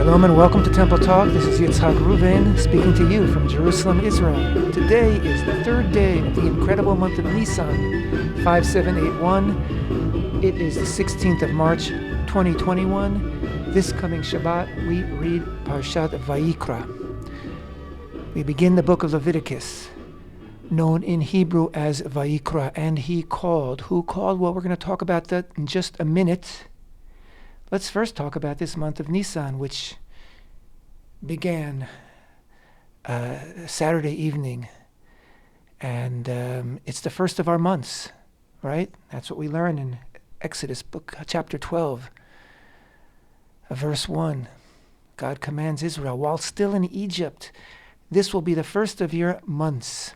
Shalom and welcome to Temple Talk. This is Yitzhak Ruven speaking to you from Jerusalem, Israel. Today is the third day of the incredible month of Nisan, 5781. It is the 16th of March, 2021. This coming Shabbat, we read Parshat Vayikra. We begin the Book of Leviticus, known in Hebrew as Vayikra, and he called. Who called? Well, we're going to talk about that in just a minute. Let's first talk about this month of Nisan, which began Saturday evening, and it's the first of our months, right? That's what we learn in Exodus book, chapter 12, verse 1. God commands Israel, while still in Egypt, this will be the first of your months,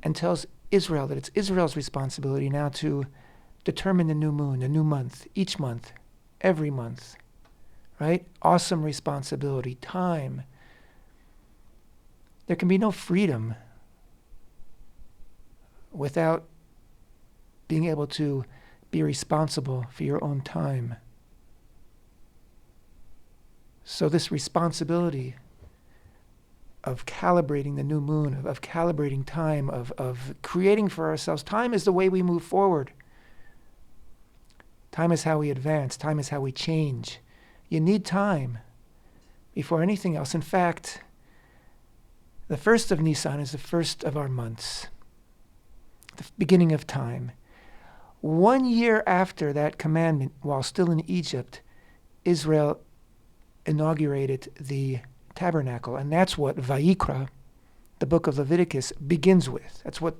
and tells Israel that it's Israel's responsibility now to determine the new moon, the new month, each month, every month, right? Awesome responsibility, time. There can be no freedom without being able to be responsible for your own time. So this responsibility of calibrating the new moon, of calibrating time, of creating for ourselves, time is the way we move forward. Time is how we advance. Time is how we change. You need time before anything else. In fact, the first of Nisan is the first of our months, the beginning of time. 1 year after that commandment, while still in Egypt, Israel inaugurated the Tabernacle. And that's what Vayikra, the book of Leviticus, begins with. That's what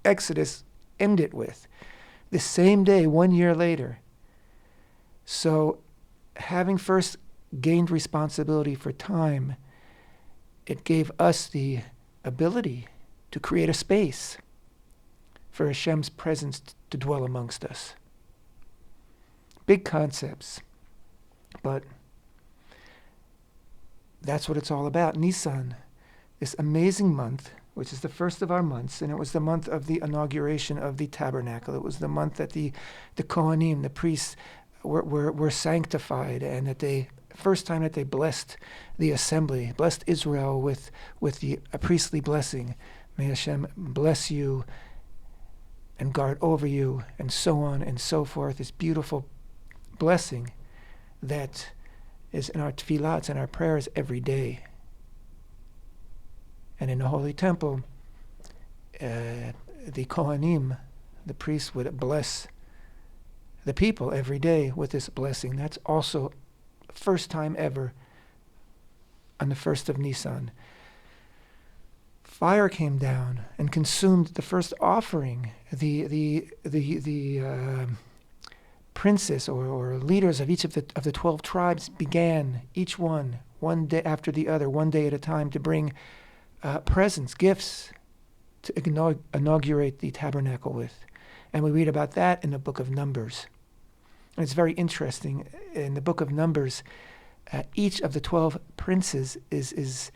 Exodus ended with. The same day, 1 year later. So, having first gained responsibility for time, it gave us the ability to create a space for Hashem's presence to dwell amongst us. Big concepts, but that's what it's all about. Nisan, this amazing month, which is the first of our months, and it was the month of the inauguration of the Tabernacle. It was the month that the Kohanim, the priests, were sanctified, and that first time that they blessed the assembly, blessed Israel with a priestly blessing. May Hashem bless you and guard over you, and so on and so forth. This beautiful blessing that is in our tefillah, it's in our prayers every day. And in the Holy Temple, the Kohanim, the priests, would bless the people every day with this blessing. That's also first time ever on the first of Nisan. Fire came down and consumed the first offering. The princes or leaders of each of the 12 tribes began, each one day after the other, one day at a time, to bring presents, gifts, to inaugurate the tabernacle with. And we read about that in the Book of Numbers. And it's very interesting. In the Book of Numbers, each of the 12 princes is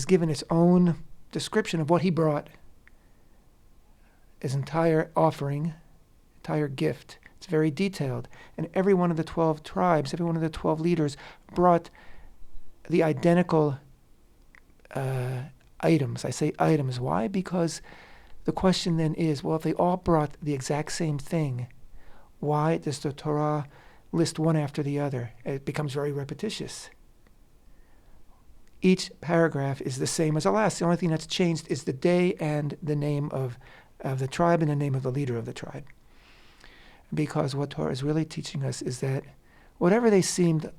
given its own description of what he brought, his entire offering, entire gift. It's very detailed. And every one of the 12 tribes, every one of the 12 leaders brought the identical items. I say items. Why? Because the question then is, well, if they all brought the exact same thing, why does the Torah list one after the other? It becomes very repetitious. Each paragraph is the same as the last. The only thing that's changed is the day and the name of the tribe and the name of the leader of the tribe. Because what Torah is really teaching us is that whatever they seemed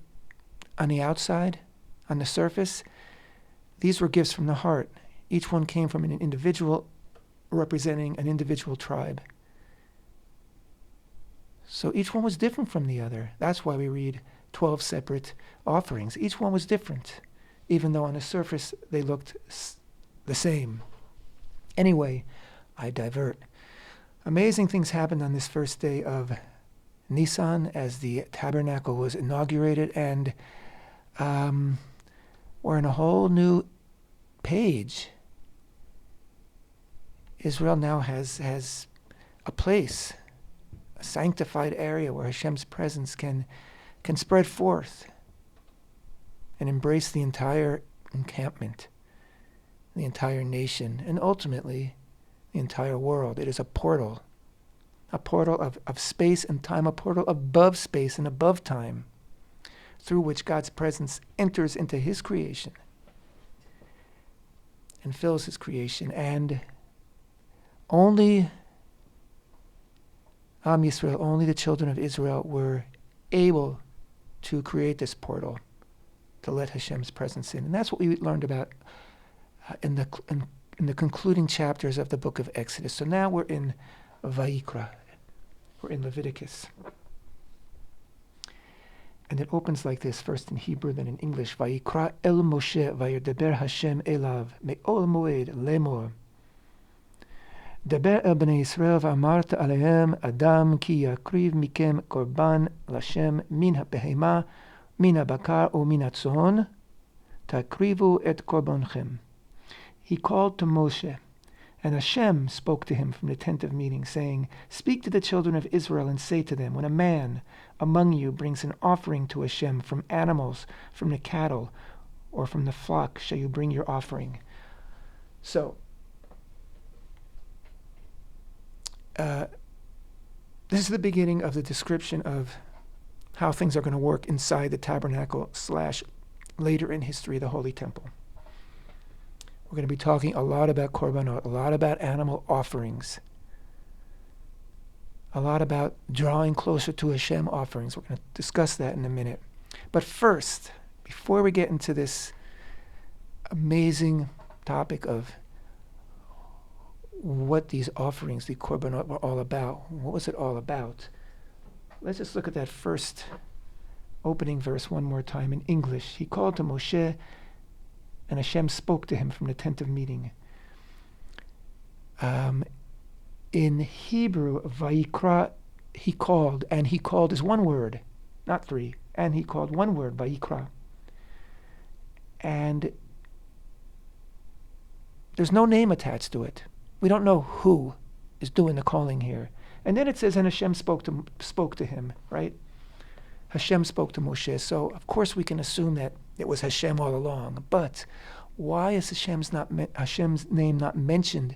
on the outside, on the surface, these were gifts from the heart. Each one came from an individual representing an individual tribe. So each one was different from the other. That's why we read 12 separate offerings. Each one was different, even though on the surface they looked the same. Anyway, I divert. Amazing things happened on this first day of Nisan as the tabernacle was inaugurated, and we're in a whole new page. Israel now has a place, a sanctified area where Hashem's presence can spread forth. and embrace the entire encampment, the entire nation, and ultimately the entire world. It is a portal of space and time, a portal above space and above time, through which God's presence enters into his creation and fills his creation. And only Am Yisrael, only the children of Israel were able to create this portal to let Hashem's presence in. And that's what we learned about in the concluding chapters of the book of Exodus. So now we're in Vayikra. We're in Leviticus. And it opens like this, first in Hebrew, then in English. Vayikra el Moshe vayirdaber Hashem elav me'ol moed lemor. דבר אל בני ישראל ואמרת עליהם אדם כי יקריב מכם קורבן לשם מן הבהמה, מן הבקר ומן הצאן, תקריבו את קורבנכם. He called to Moshe, and Hashem spoke to him from the tent of meeting, saying, Speak to the children of Israel and say to them, when a man among you brings an offering to Hashem from animals, from the cattle, or from the flock, shall you bring your offering. So, this is the beginning of the description of how things are going to work inside the tabernacle / later in history, the Holy Temple. We're going to be talking a lot about Korbanot, a lot about animal offerings, a lot about drawing closer to Hashem offerings. We're going to discuss that in a minute. But first, before we get into this amazing topic of what these offerings, the Korbanot, were all about, what was it all about? Let's just look at that first opening verse one more time in English. He called to Moshe, and Hashem spoke to him from the tent of meeting. In Hebrew, Vayikra, he called, and he called is one word, not three, and he called one word, Vayikra. And there's no name attached to it. We don't know who is doing the calling here. And then it says, and Hashem spoke to him, right? Hashem spoke to Moshe. So, of course, we can assume that it was Hashem all along. But why is Hashem's name not mentioned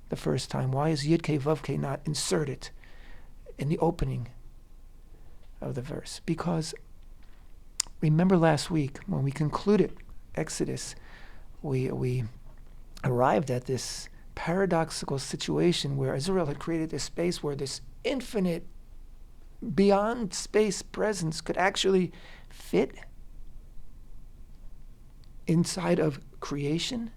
the first time? Why is Yud-Kei Vav-Kei not inserted in the opening of the verse? Because remember last week when we concluded Exodus, we arrived at this paradoxical situation where Israel had created this space where this infinite, beyond space presence could actually fit inside of creation,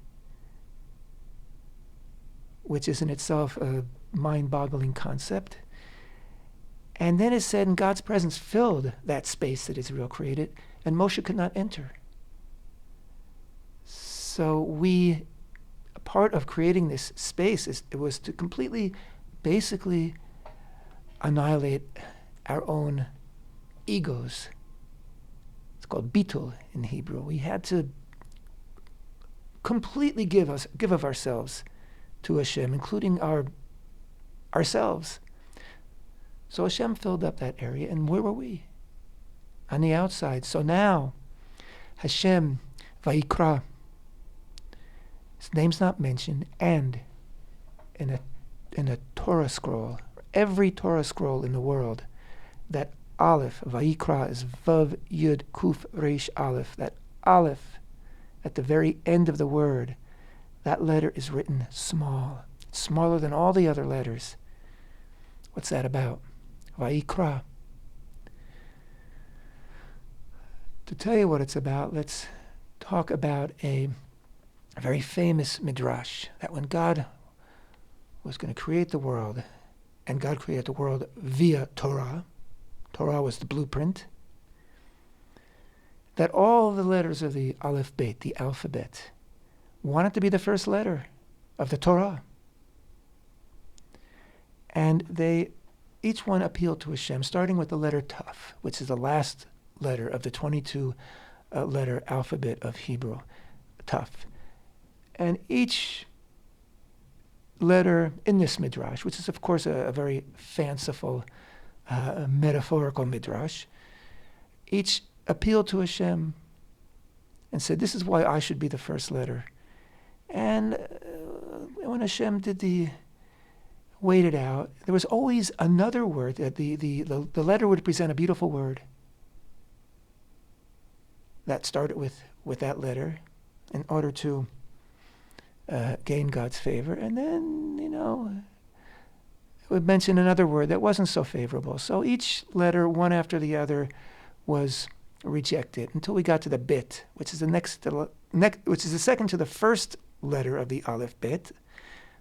which is in itself a mind-boggling concept. And then it said, and God's presence filled that space that Israel created, and Moshe could not enter. So part of creating this space was to completely, basically annihilate our own egos. It's called bitul in Hebrew. We had to completely give of ourselves to Hashem, including ourselves. So Hashem filled up that area, and where were we? On the outside. So now, Hashem, Vayikra, his name's not mentioned, and in a Torah scroll, every Torah scroll in the world, that aleph, Vayikra, is Vav Yud Kuf Reish Aleph. That aleph, at the very end of the word, that letter is written small, smaller than all the other letters. What's that about? Vayikra. To tell you what it's about, let's talk about a very famous midrash, that when God was going to create the world, and God created the world via Torah, Torah was the blueprint, that all the letters of the aleph bet, the alphabet, wanted to be the first letter of the Torah. And each one appealed to Hashem, starting with the letter Taf, which is the last letter of the 22-letter alphabet of Hebrew, Taf. And each letter in this midrash, which is, of course, a very fanciful, metaphorical midrash, each appealed to Hashem and said, this is why I should be the first letter. And when Hashem waited out, there was always another word. The letter would present a beautiful word that started with that letter in order to gain God's favor. And then, it would mention another word that wasn't so favorable. So each letter, one after the other, was rejected until we got to the bit, which is which is the second to the first letter of the aleph bet.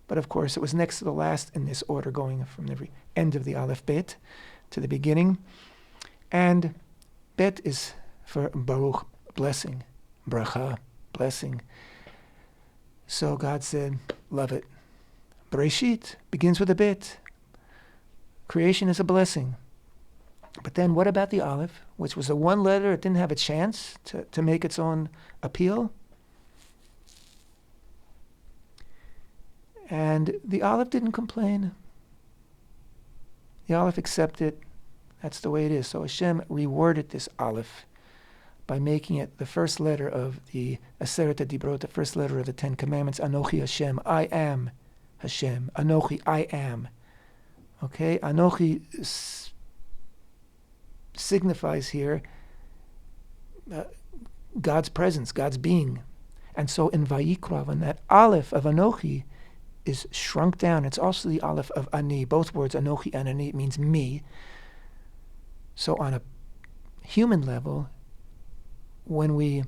But of course, it was next to the last in this order, going from the end of the aleph bet to the beginning. And bet is for baruch, blessing, bracha, blessing. So God said, love it. Bereshit begins with a bet. Creation is a blessing. But then what about the aleph, which was the one letter it didn't have a chance to make its own appeal? And the aleph didn't complain. The aleph accepted. That's the way it is. So Hashem rewarded this aleph by making it the first letter of the Aseret HaDibrot, the first letter of the Ten Commandments. Anochi Hashem, I am Hashem. Anochi, I am. Okay, Anochi signifies here God's presence, God's being. And so in Vayikra, when that aleph of Anochi is shrunk down, it's also the aleph of Ani. Both words, Anochi and Ani, means me. So on a human level, when we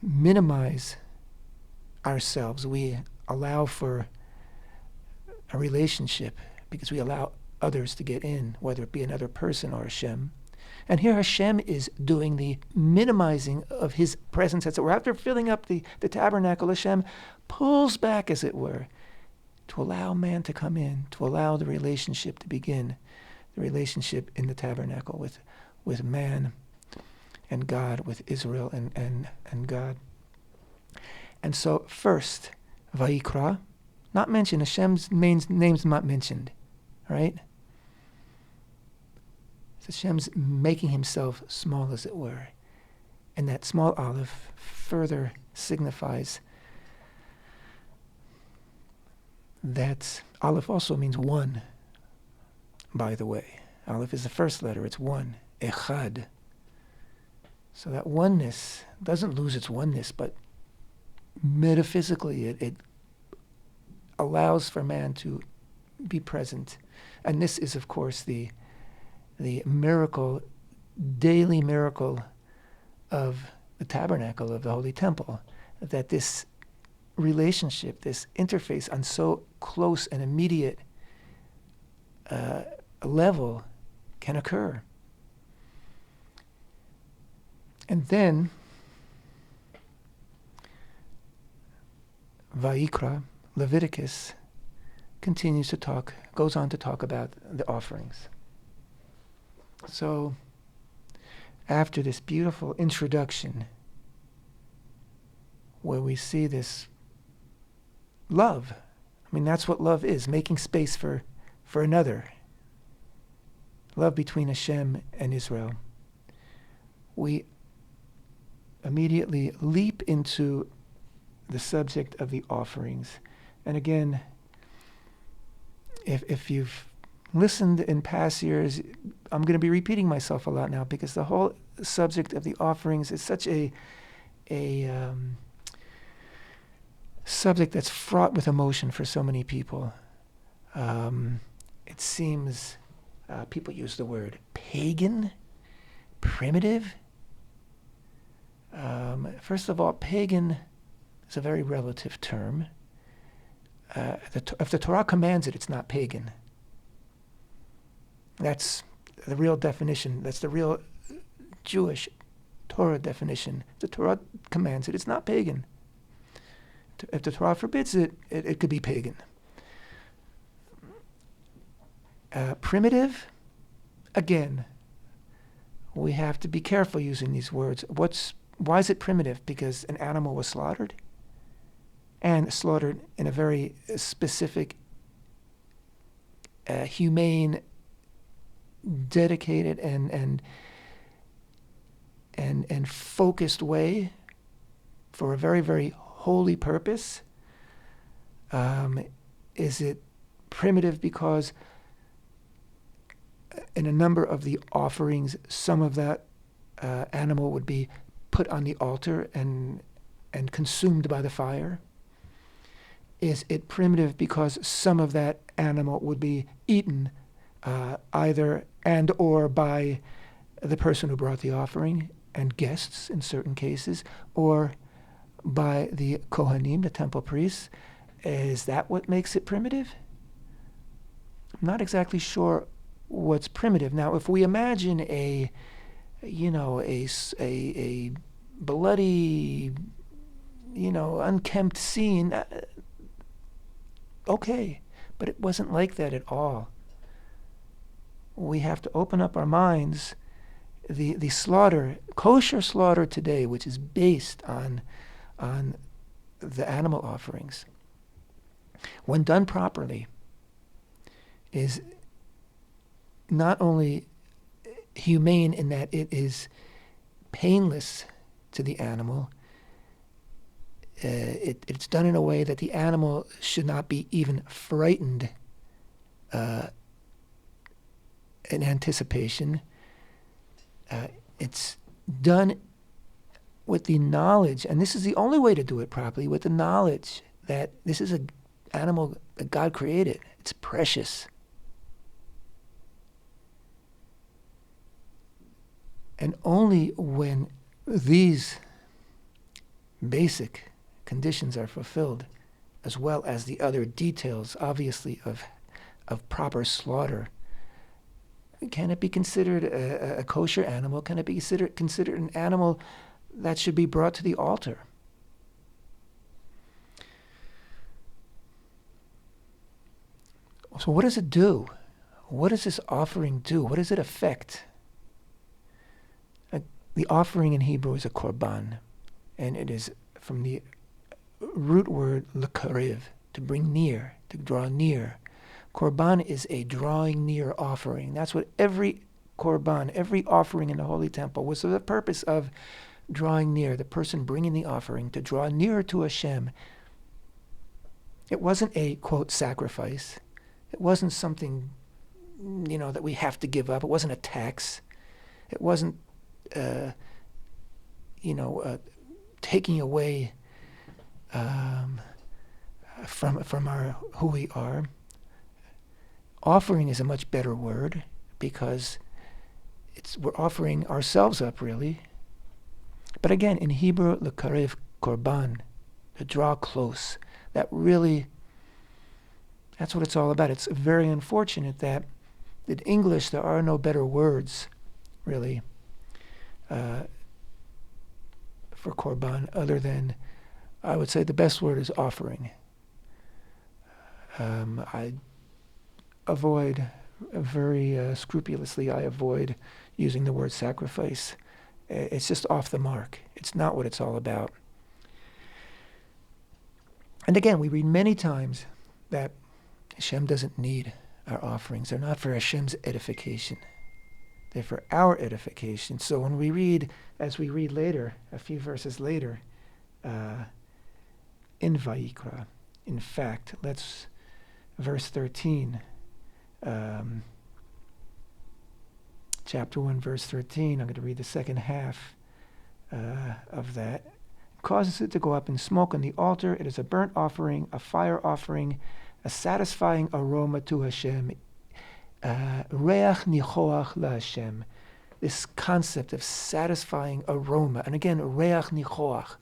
minimize ourselves, we allow for a relationship because we allow others to get in, whether it be another person or Hashem. And here Hashem is doing the minimizing of his presence, as it were. After filling up the tabernacle, Hashem pulls back, as it were, to allow man to come in, to allow the relationship to begin, the relationship in the tabernacle with man and God, with Israel and God. And so first, Vayikra, not mentioned. Hashem's name's not mentioned, right? Hashem's making himself small, as it were. And that small aleph further signifies that aleph also means one, by the way. Aleph is the first letter, it's one, echad. So that oneness doesn't lose its oneness, but metaphysically it allows for man to be present. And this is, of course, the miracle, daily miracle of the tabernacle, of the Holy Temple, that this relationship, this interface on so close and immediate level can occur. And then, Vayikra, Leviticus, goes on to talk about the offerings. So, after this beautiful introduction, where we see this love, I mean, that's what love is, making space for another. Love between Hashem and Israel. We immediately leap into the subject of the offerings. And again, if you've listened in past years, I'm going to be repeating myself a lot now, because the whole subject of the offerings is such a subject that's fraught with emotion for so many people. It seems people use the word pagan, primitive. First of all, pagan is a very relative term. If the Torah commands it, it's not pagan. That's the real definition. That's the real Jewish Torah definition. If the Torah commands it, it's not pagan. If the Torah forbids it, it could be pagan. Primitive, again, we have to be careful using these words. Why is it primitive? Because an animal was slaughtered, and slaughtered in a very specific, humane, dedicated and focused way, for a very, very holy purpose? Is it primitive because in a number of the offerings, some of that animal would be put on the altar and consumed by the fire? Is it primitive because some of that animal would be eaten either and or by the person who brought the offering and guests in certain cases, or by the Kohanim, the temple priests? Is that what makes it primitive? I'm not exactly sure what's primitive. Now, if we imagine a bloody, unkempt scene, okay, but it wasn't like that at all. We have to open up our minds. The slaughter, kosher slaughter today, which is based on the animal offerings, when done properly, is not only humane in that it is painless to the animal, it's done in a way that the animal should not be even frightened in anticipation. It's done with the knowledge, and this is the only way to do it properly, with the knowledge that this is an animal that God created. It's precious. And only when these basic conditions are fulfilled, as well as the other details, obviously, of proper slaughter, can it be considered a kosher animal? Can it be considered an animal that should be brought to the altar? So what does it do? What does this offering do? What does it affect? The offering in Hebrew is a korban, and it is from the root word lekarev, to bring near, to draw near. Korban is a drawing near offering. That's what every korban, every offering in the Holy Temple was for the purpose of drawing near, the person bringing the offering, to draw nearer to Hashem. It wasn't a, quote, sacrifice. It wasn't something, that we have to give up. It wasn't a tax. It wasn't, taking away from our who we are. Offering is a much better word because we're offering ourselves up, really. But again, in Hebrew, lekarev korban, to draw close. That's what it's all about. It's very unfortunate that in English there are no better words, really, for korban other than, I would say the best word is offering. I avoid very scrupulously, I avoid using the word sacrifice. It's just off the mark. It's not what it's all about. And again, we read many times that Hashem doesn't need our offerings. They're not for Hashem's edification. They're for our edification. So when we read, as we read later, a few verses later, in Vayikra, in fact, verse 13, chapter 1, verse 13, I'm going to read the second half of that. Causes it to go up in smoke on the altar. It is a burnt offering, a fire offering, a satisfying aroma to Hashem. Reach nichoach laHashem. This concept of satisfying aroma. And again, reach nichoach.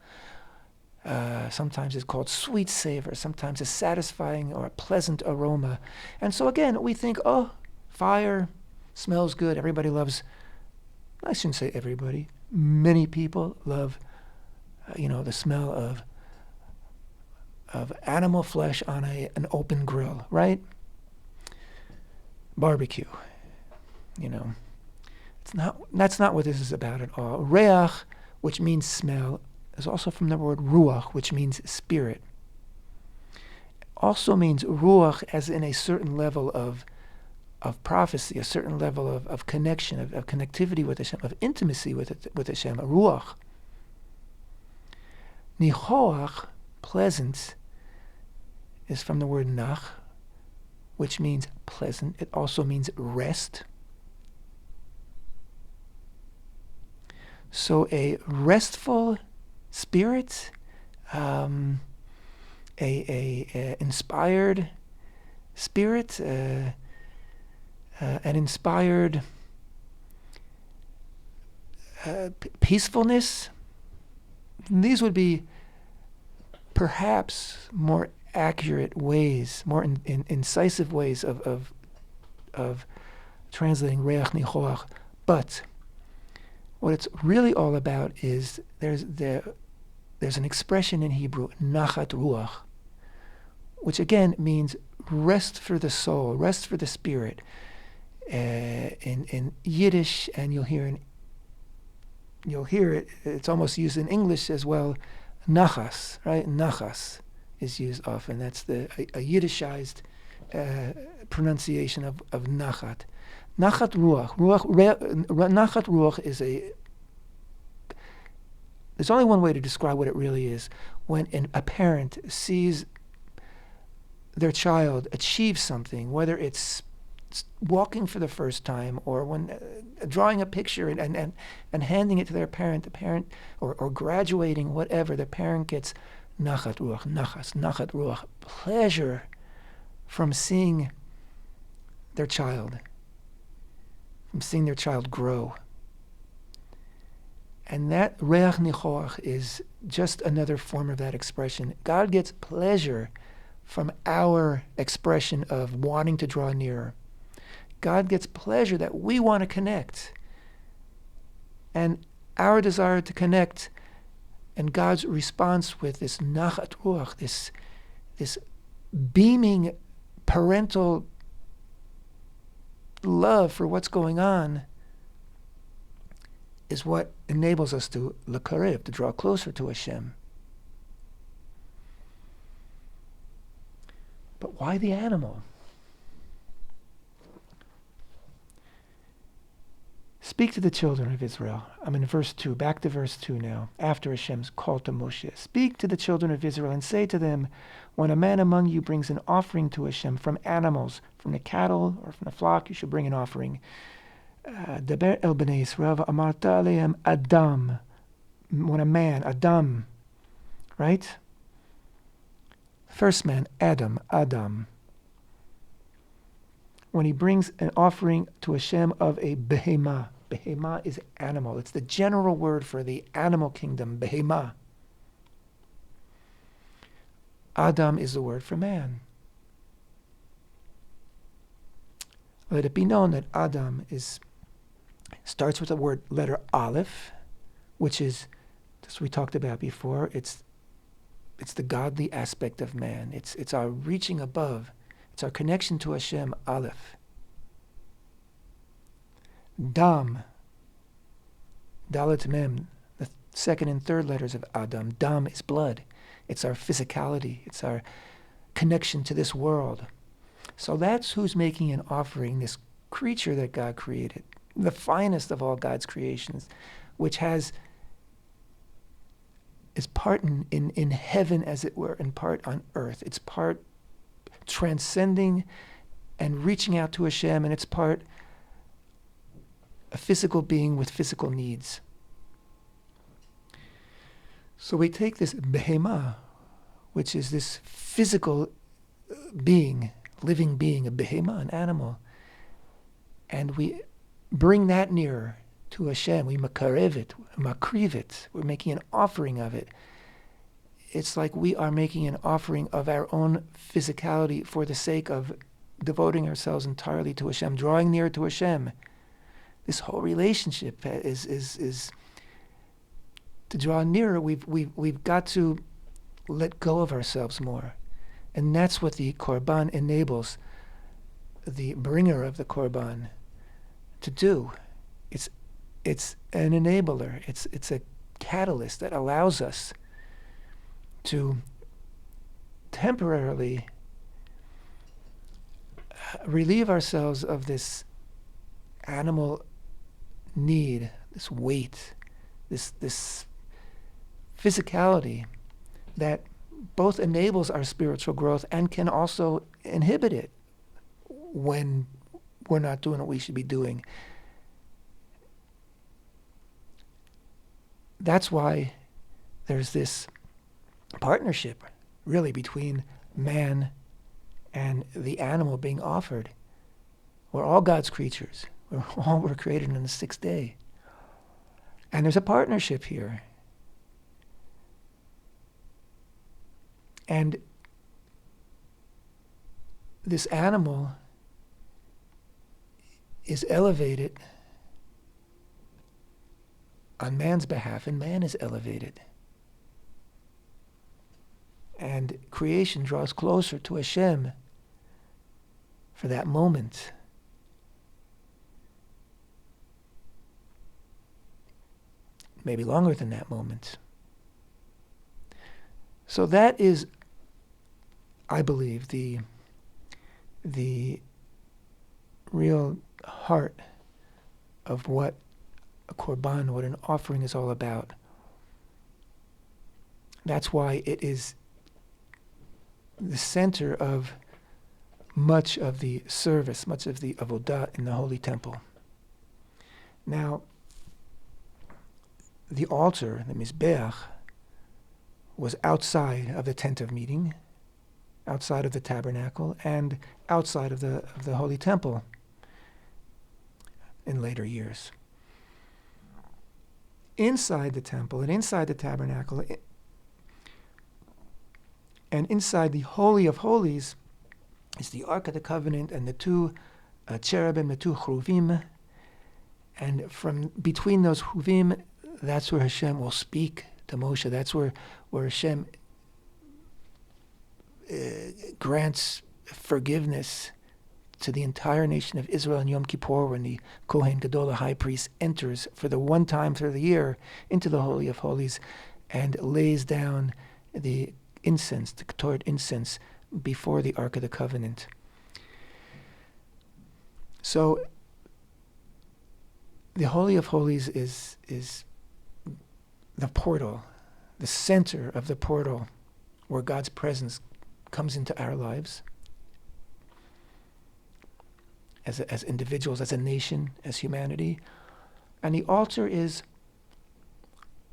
Sometimes it's called sweet savor. Sometimes a satisfying or a pleasant aroma. And so again, we think, oh, fire smells good. Everybody loves, I shouldn't say everybody. Many people love, the smell of animal flesh on an open grill, right? Barbecue, that's not what this is about at all. Reach, which means smell, is also from the word ruach, which means spirit. Also means ruach as in a certain level of prophecy, a certain level of connection, of connectivity with Hashem, of intimacy with Hashem, a ruach. Nichoach, pleasant, is from the word nach, which means pleasant. It also means rest. So a restful spirit, a inspired spirit, an inspired peacefulness. These would be perhaps more accurate ways, more incisive ways of translating reach nichoach. But what it's really all about is there's an expression in Hebrew, nachat ruach, which again means rest for the soul, rest for the spirit. In Yiddish, and you'll hear it. It's almost used in English as well. Nachas, right? Nachas is used often. That's a Yiddishized pronunciation of nachat. Nachat ruach. Nachat ruach is there's only one way to describe what it really is. When a parent sees their child achieve something, whether it's walking for the first time or when drawing a picture and handing it to their parent, the parent, or graduating, whatever, the parent gets nachat ruach, nachat ruach, pleasure from seeing their child, grow. And that reach nichoach is just another form of that expression. God gets pleasure from our expression of wanting to draw nearer. God gets pleasure that we want to connect. And our desire to connect and God's response with this nachat ruach, this beaming parental love for what's going on, is what enables us to l'karev, to draw closer to Hashem. But why the animal? Speak to the children of Israel. I'm in verse 2, back to verse 2 now, after Hashem's call to Moshe. Speak to the children of Israel and say to them, when a man among you brings an offering to Hashem from animals, from the cattle or from the flock, you should bring an offering. Daber el bnei Yisrael amarta aleim Adam. When a man, Adam, right? First man, Adam. When he brings an offering to Hashem of a behemah. Behemah is animal. It's the general word for the animal kingdom, behemah. Adam is the word for man. Let it be known that Adam starts with the word letter aleph, which is, as we talked about before, it's the godly aspect of man. It's our reaching above. It's our connection to Hashem, aleph. Dam, dalet mem, the second and third letters of Adam. Dam is blood. It's our physicality. It's our connection to this world. So that's who's making an offering, this creature that God created, the finest of all God's creations, which is part in heaven, as it were, and part on earth. It's part transcending and reaching out to Hashem, and it's part a physical being with physical needs. So we take this behemah, which is this physical being, living being, a behemah, an animal, and we bring that nearer to Hashem. We makarev it, makriv it. We're making an offering of it. It's like we are making an offering of our own physicality for the sake of devoting ourselves entirely to Hashem, drawing near to Hashem. This whole relationship is to draw nearer. We've got to let go of ourselves more, and that's what the korban enables the bringer of the korban to do. It's an enabler. It's a catalyst that allows us to temporarily relieve ourselves of this animal need, this weight, this physicality, that both enables our spiritual growth and can also inhibit it when we're not doing what we should be doing. That's why there's this partnership, really, between man and the animal being offered. We're all God's creatures. We're created on the sixth day. And there's a partnership here. And this animal is elevated on man's behalf, and man is elevated. And creation draws closer to HaShem for that moment. Maybe longer than that moment. So that is, I believe, the real heart of what a korban, what an offering is all about. That's why it is the center of much of the service, much of the avodah in the Holy Temple. Now, the altar, the Mizbeach, was outside of the tent of meeting, outside of the tabernacle, and outside of the Holy Temple in later years. Inside the temple and inside the tabernacle and inside the Holy of Holies is the Ark of the Covenant and the two cherubim, the two churuvim, and from between those churuvim, that's where HaShem will speak to Moshe. That's where HaShem grants forgiveness to the entire nation of Israel in Yom Kippur when the Kohen Gadol, the high priest, enters for the one time through the year into the Holy of Holies and lays down the incense, the Ketoret incense, before the Ark of the Covenant. So the Holy of Holies is the portal, the center of the portal where God's presence comes into our lives as individuals, as a nation, as humanity. And the altar is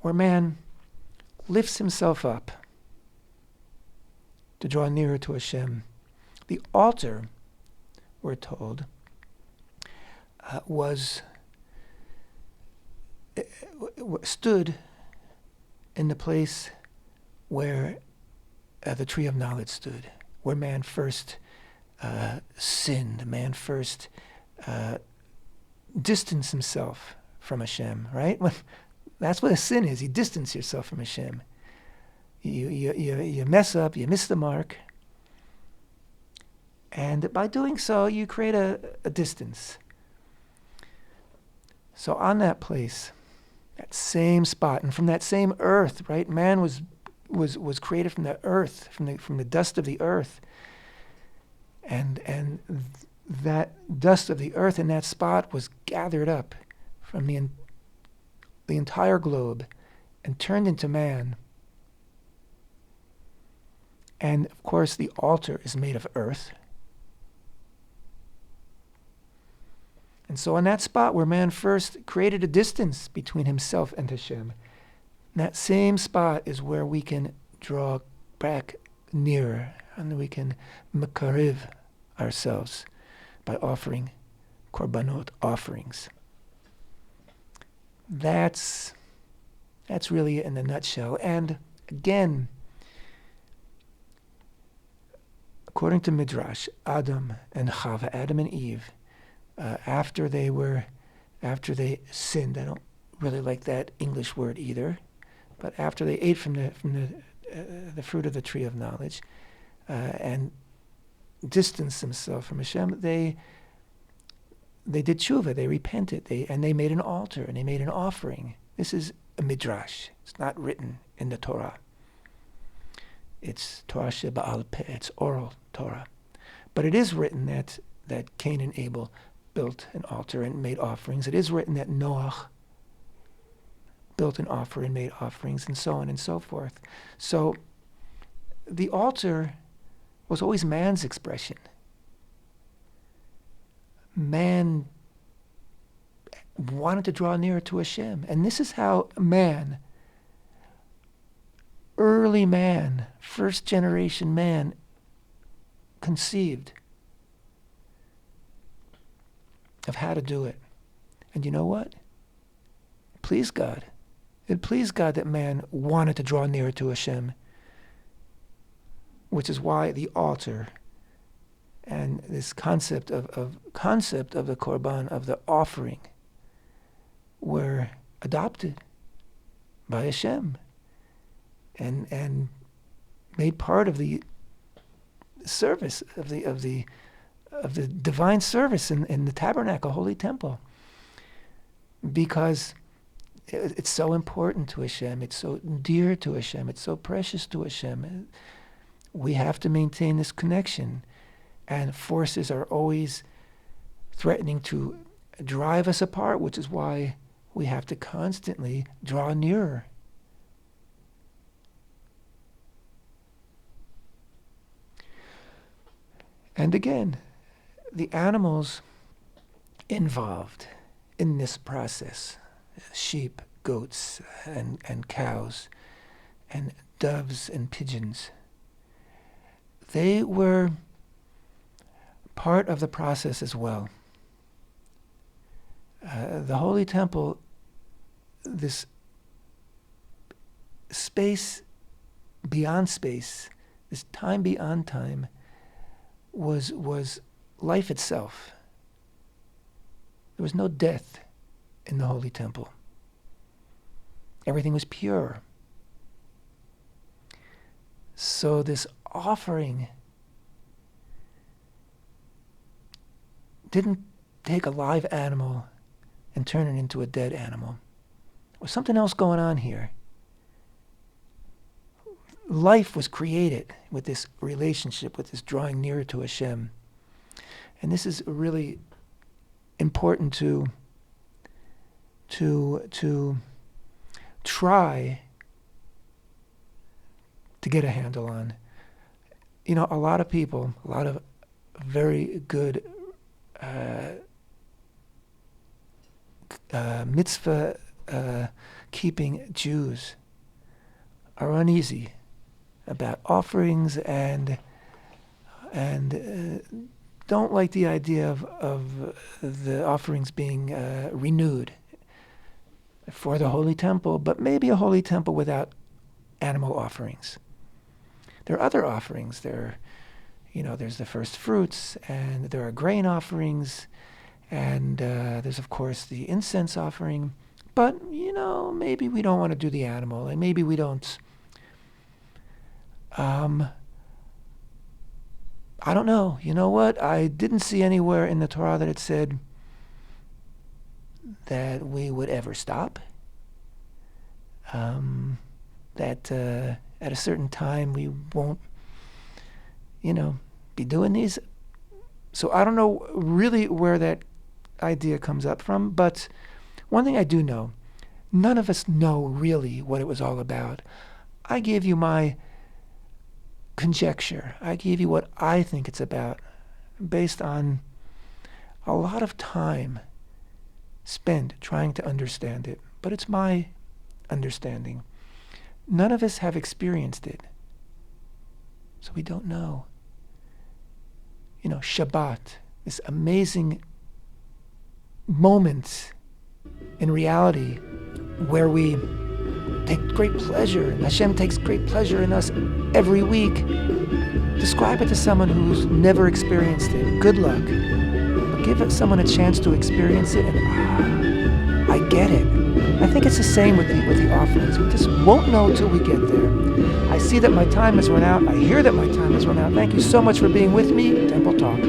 where man lifts himself up to draw nearer to HaShem. The altar, we're told, stood in the place where the tree of knowledge stood, where man first sinned, man first distanced himself from Hashem, right? That's what a sin is. You distance yourself from Hashem. You mess up, you miss the mark, and by doing so, you create a distance. So on that place, that same spot, and from that same earth, right? Man was created from the earth, from the dust of the earth, and that dust of the earth in that spot was gathered up from the entire globe and turned into man. And of course, the altar is made of earth. And so on that spot where man first created a distance between himself and Hashem, that same spot is where we can draw back nearer, and we can makariv ourselves by offering korbanot, offerings. That's really it in a nutshell. And again, according to Midrash, Adam and Chava, Adam and Eve, after they sinned, I don't really like that English word either, but after they ate from the fruit of the tree of knowledge and distanced themselves from Hashem, they did tshuva, they repented, and they made an altar and they made an offering. This is a midrash. It's not written in the Torah. It's Torah she'ba'al peh, it's oral Torah. But it is written that Cain and Abel built an altar and made offerings. It is written that Noach built an altar and made offerings, and so on and so forth. So the altar was always man's expression. Man wanted to draw nearer to Hashem. And this is how man, early man, first generation man, conceived of how to do it. And you know what? It pleased God. It pleased God that man wanted to draw nearer to Hashem, which is why the altar and this concept of the Korban, of the offering, were adopted by Hashem and made part of the service of the divine service in the Tabernacle, Holy Temple, because it's so important to Hashem, it's so dear to Hashem, it's so precious to Hashem. We have to maintain this connection, and forces are always threatening to drive us apart, which is why we have to constantly draw nearer. And again, the animals involved in this process, sheep, goats, and cows, and doves and pigeons, they were part of the process as well. The Holy Temple, this space beyond space, this time beyond time, was life itself. There was no death in the Holy Temple. Everything was pure. So this offering didn't take a live animal and turn it into a dead animal. There was something else going on here. Life was created with this relationship, with this drawing nearer to Hashem. And this is really important to try to get a handle on. You know, a lot of people, a lot of very good mitzvah keeping Jews are uneasy about offerings and don't like the idea of the offerings being renewed for the Holy Temple, but maybe a Holy Temple without animal offerings. There are other offerings. There's the first fruits, and there are grain offerings, and there's, of course, the incense offering. But, maybe we don't want to do the animal, and maybe we don't. I don't know. You know what? I didn't see anywhere in the Torah that it said that we would ever stop. That at a certain time we won't, be doing these. So I don't know really where that idea comes up from, but one thing I do know, none of us know really what it was all about. I gave you my conjecture. I gave you what I think it's about based on a lot of time spent trying to understand it. But it's my understanding. None of us have experienced it. So we don't know. Shabbat, this amazing moment in reality where we take great pleasure, and Hashem takes great pleasure in us every week. Describe it to someone who's never experienced it. Good luck. But give someone a chance to experience it, and I get it. I think it's the same with the offerings. We just won't know till we get there. I see that my time has run out. I hear that my time has run out. Thank you so much for being with me. Temple Talk.